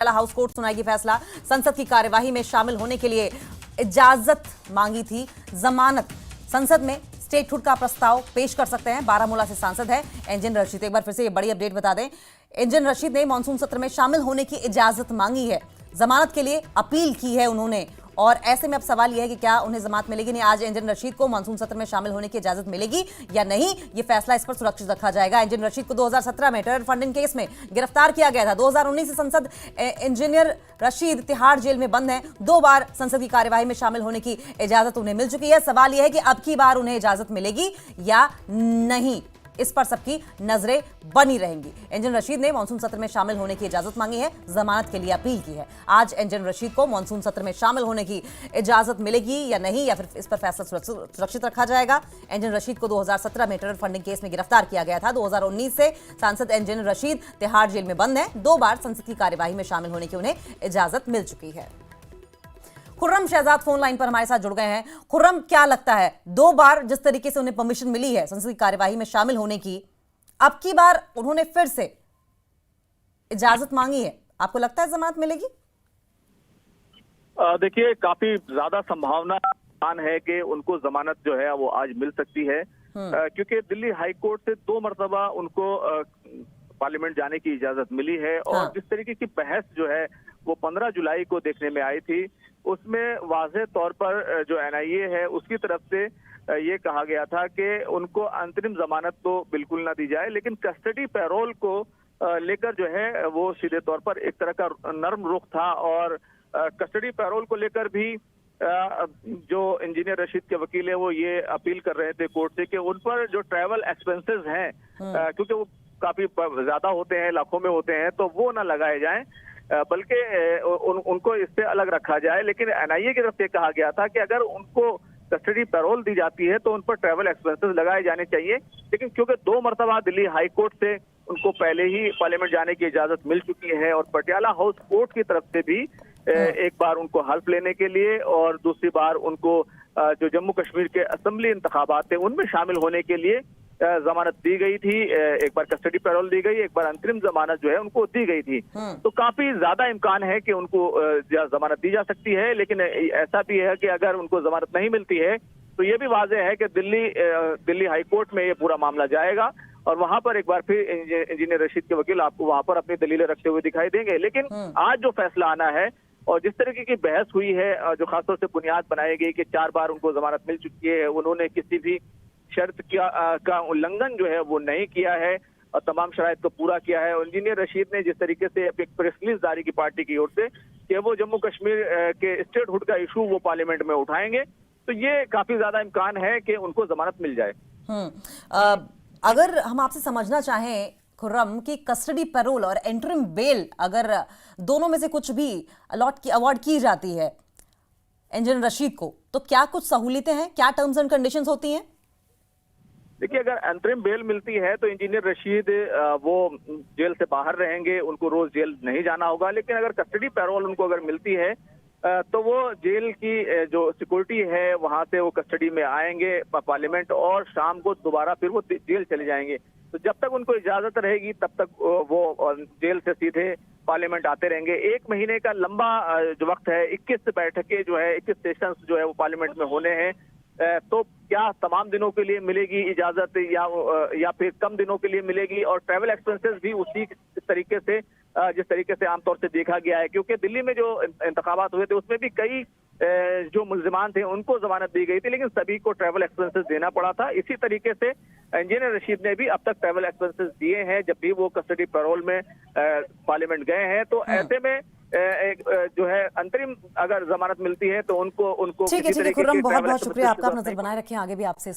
House court सुनाएगी फैसला। संसद की कार्यवाही में शामिल होने के लिए इजाजत मांगी थी। जमानत संसद में स्टेटहुड का प्रस्ताव पेश कर सकते हैं। बारामूला से सांसद है एंजन रशीद। एक बार फिर से ये बड़ी अपडेट बता दें, एंजन रशीद ने मानसून सत्र में शामिल होने की इजाजत मांगी है। जमानत के लिए अपील की है उन्होंने, और ऐसे में अब सवाल यह है कि क्या उन्हें जमानत मिलेगी नहीं। आज एंजन रशीद को मानसून सत्र में शामिल होने की इजाजत मिलेगी या नहीं, यह फैसला इस पर सुरक्षित रखा जाएगा। एंजन रशीद को 2017 में टेरर फंडिंग केस में गिरफ्तार किया गया था। 2019 से संसद इंजीनियर रशीद तिहाड़ जेल में बंद हैं। 2 बार संसद की कार्यवाही में शामिल होने की इजाजत उन्हें मिल चुकी है। सवाल यह है कि अब की बार उन्हें इजाजत मिलेगी या नहीं, इस पर सबकी नजरें बनी रहेंगी। एंजन रशीद ने मानसून सत्र में शामिल होने की इजाजत मांगी है, जमानत के लिए अपील की है। आज एंजन रशीद को मानसून सत्र में शामिल होने की इजाजत मिलेगी या नहीं, या फिर इस पर फैसला सुरक्षित रखा जाएगा। एंजन रशीद को 2017 में टेरर फंडिंग केस में गिरफ्तार किया गया था। 2019 से सांसद एंजन रशीद तिहाड़ जेल में बंद है। 2 बार संसद की कार्यवाही में शामिल होने की उन्हें इजाजत मिल चुकी है। खुर्रम शहजाद फोन लाइन पर हमारे साथ जुड़ गए हैं। खुर्रम, क्या लगता है, 2 बार जिस तरीके से उन्हें परमिशन मिली है संसद की कार्यवाही में शामिल होने की, अब की बार उन्होंने फिर से इजाजत मांगी है, आपको लगता है जमानत मिलेगी? देखिए, काफी ज्यादा संभावना है कि उनको जमानत जो है वो आज मिल सकती है, क्योंकि दिल्ली हाई कोर्ट से 2 मरतबा उनको पार्लियामेंट जाने की इजाजत मिली है। और जिस तरीके की बहस जो है वो 15 जुलाई को देखने में आई थी, उसमें वाज़ेह तौर पर जो NIA है उसकी तरफ से ये कहा गया था कि उनको अंतरिम जमानत तो बिल्कुल ना दी जाए, लेकिन कस्टडी पैरोल को लेकर जो है वो सीधे तौर पर एक तरह का नर्म रुख था। और कस्टडी पैरोल को लेकर भी जो इंजीनियर रशीद के वकील है वो ये अपील कर रहे थे कोर्ट से कि उन पर जो ट्रैवल एक्सपेंसेस हैं, क्योंकि वो काफी ज्यादा होते हैं, लाखों में होते हैं, तो वो ना लगाए जाएं, बल्कि उनको इससे अलग रखा जाए। लेकिन NIA की तरफ से कहा गया था कि अगर उनको कस्टडी पैरोल दी जाती है तो उन पर ट्रैवल एक्सपेंसेस लगाए जाने चाहिए। लेकिन क्योंकि 2 मरतबा दिल्ली हाई कोर्ट से उनको पहले ही पार्लियामेंट जाने की इजाजत मिल चुकी है, और पटियाला हाउस कोर्ट की तरफ से भी एक बार उनको हल्फ लेने के लिए और दूसरी बार उनको जो जम्मू कश्मीर के असेंबली इंतखाबात थे उनमें शामिल होने के लिए जमानत दी गई थी। एक बार कस्टडी पैरोल दी गई, एक बार अंतरिम जमानत जो है उनको दी गई थी। तो काफी ज्यादा इम्कान है कि उनको जमानत दी जा सकती है। लेकिन ऐसा भी है कि अगर उनको जमानत नहीं मिलती है तो ये भी वाज़ेह है कि दिल्ली हाई कोर्ट में ये पूरा मामला जाएगा, और वहां पर एक बार फिर इंजीनियर रशीद के वकील आपको वहां पर अपनी दलीलें रखते हुए दिखाई देंगे। लेकिन आज जो फैसला आना है और जिस तरीके की बहस हुई है, जो खासतौर से बुनियाद बनाई गई कि 4 बार उनको जमानत मिल चुकी है, उन्होंने किसी भी शर्त का उल्लंघन जो है वो नहीं किया है और तमाम शराइत को पूरा किया है। और इंजीनियर रशीद ने जिस तरीके से एक प्रेस रिलीज जारी की पार्टी की ओर से कि वो जम्मू कश्मीर के स्टेटहुड का इशू वो पार्लियामेंट में उठाएंगे, तो ये काफी ज्यादा इम्कान है कि उनको जमानत मिल जाए। अगर हम आपसे समझना चाहें खुर्रम कि कस्टडी पैरोल और इंटरिम बेल अगर दोनों में से कुछ भी अवार्ड की जाती है एंजन रशीद को, तो क्या कुछ सहूलियतें हैं, क्या टर्म्स एंड कंडीशंस होती हैं? देखिए, अगर अंतरिम बेल मिलती है तो इंजीनियर रशीद वो जेल से बाहर रहेंगे, उनको रोज जेल नहीं जाना होगा। लेकिन अगर कस्टडी पैरोल उनको अगर मिलती है तो वो जेल की जो सिक्योरिटी है वहां से वो कस्टडी में आएंगे पार्लियामेंट, और शाम को दोबारा फिर वो जेल चले जाएंगे। तो जब तक उनको इजाजत रहेगी तब तक वो जेल से सीधे पार्लियामेंट आते रहेंगे। 1 महीने का लंबा जो वक्त है, 21 बैठकें जो है, 21 सेशंस जो है वो पार्लियामेंट में होने हैं। तो क्या तमाम दिनों के लिए मिलेगी इजाजत या फिर कम दिनों के लिए मिलेगी? और ट्रैवल एक्सपेंसेस भी उसी तरीके से जिस तरीके से आमतौर से देखा गया है, क्योंकि दिल्ली में जो इंतखाबात हुए थे उसमें भी कई जो मुल्जिमान थे उनको जमानत दी गई थी, लेकिन सभी को ट्रैवल एक्सपेंसेस देना पड़ा था। इसी तरीके से इंजीनियर रशीद ने भी अब तक ट्रैवल एक्सपेंसेस दिए हैं जब भी वो कस्टडी पैरोल में पार्लियामेंट गए हैं। तो ऐसे में एक जो है अंतरिम अगर जमानत मिलती है तो उनको ठीक है खुर्रम, बहुत बहुत शुक्रिया आपका। आप नजर बनाए रखें, आगे भी आपसे